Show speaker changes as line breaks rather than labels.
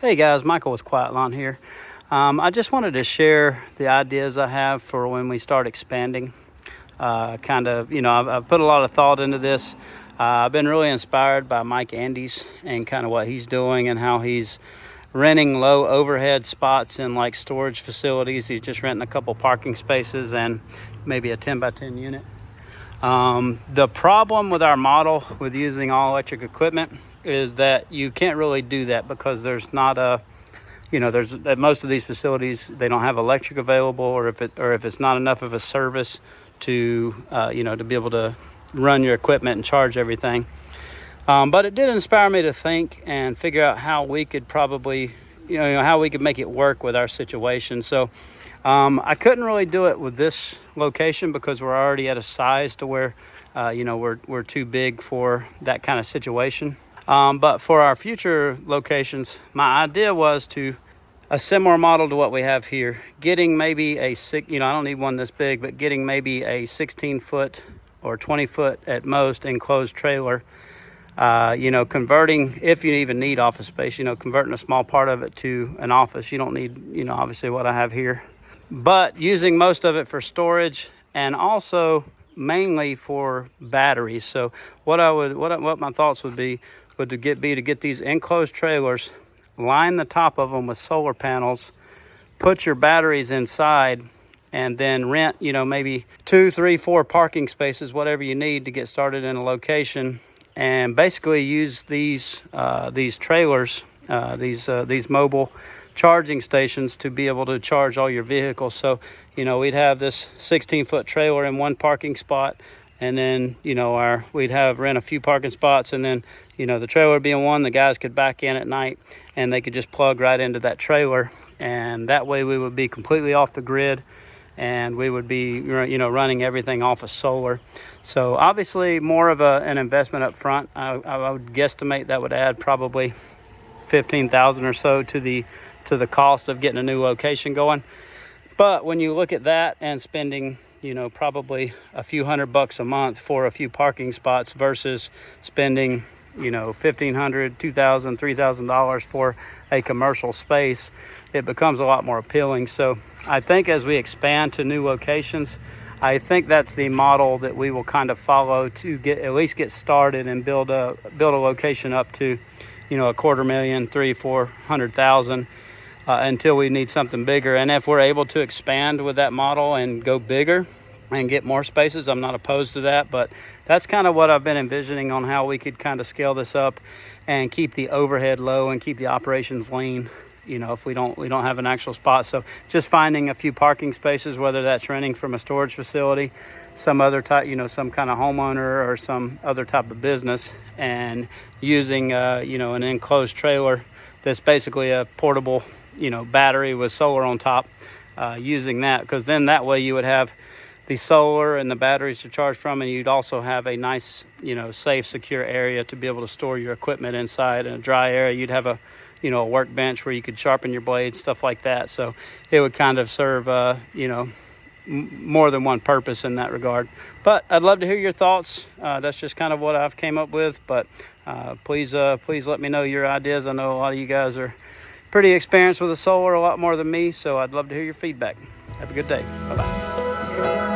Hey guys, Michael with Quiet Lawn here. I just wanted to share the ideas I have for when we start expanding. I've put a lot of thought into this. I've been really inspired by Mike Andes and kind of what he's doing and how he's renting low overhead spots in like storage facilities. He's just renting a couple parking spaces and maybe a 10 by 10 unit. The problem with our model with using all electric equipment is that you can't really do that because there's not there's at most of these facilities, they don't have electric available, or if it's not enough of a service to to be able to run your equipment and charge everything. But it did inspire me to think and figure out how we could probably how we could make it work with our situation. So I couldn't really do it with this location because we're already at a size to where we're too big for that kind of situation. But for our future locations, my idea was to a similar model to what we have here, getting maybe I don't need one this big, but getting maybe a 16-foot or 20-foot at most enclosed trailer, converting, if you even need office space, converting a small part of it to an office. You don't need, obviously what I have here, but using most of it for storage and also mainly for batteries. So what my thoughts would be to get these enclosed trailers, line the top of them with solar panels, put your batteries inside, and then rent, maybe 2, 3, 4 parking spaces, whatever you need to get started in a location, and basically use these trailers, these mobile charging stations to be able to charge all your vehicles. So, we'd have this 16-foot trailer in one parking spot, and then, we'd rent a few parking spots, and then, the trailer would be in one, the guys could back in at night, and they could just plug right into that trailer. And that way we would be completely off the grid, and we would be, running everything off of solar. So obviously more of an investment up front. I would guesstimate that would add probably $15,000 or so to the cost of getting a new location going. But when you look at that and spending, probably a few $100 a month for a few parking spots versus spending, $1,500, $2,000, $3,000 for a commercial space, it becomes a lot more appealing. So I think as we expand to new locations, I think that's the model that we will kind of follow to at least get started and build a location up to, $250,000, $300,000, $400,000 until we need something bigger. And if we're able to expand with that model and go bigger and get more spaces, I'm not opposed to that. But that's kind of what I've been envisioning on how we could kind of scale this up and keep the overhead low and keep the operations lean, if we don't have an actual spot. So just finding a few parking spaces, whether that's renting from a storage facility, some other type, some kind of homeowner or some other type of business, and using an enclosed trailer that's basically a portable battery with solar on top, using that, because then that way you would have the solar and the batteries to charge from, and you'd also have a nice, safe, secure area to be able to store your equipment inside. In a dry area, you'd have a workbench where you could sharpen your blades, stuff like that. So it would kind of serve, more than one purpose in that regard. But I'd love to hear your thoughts. That's just kind of what I've came up with. But please let me know your ideas. I know a lot of you guys are pretty experienced with the solar, a lot more than me. So I'd love to hear your feedback. Have a good day. Bye-bye.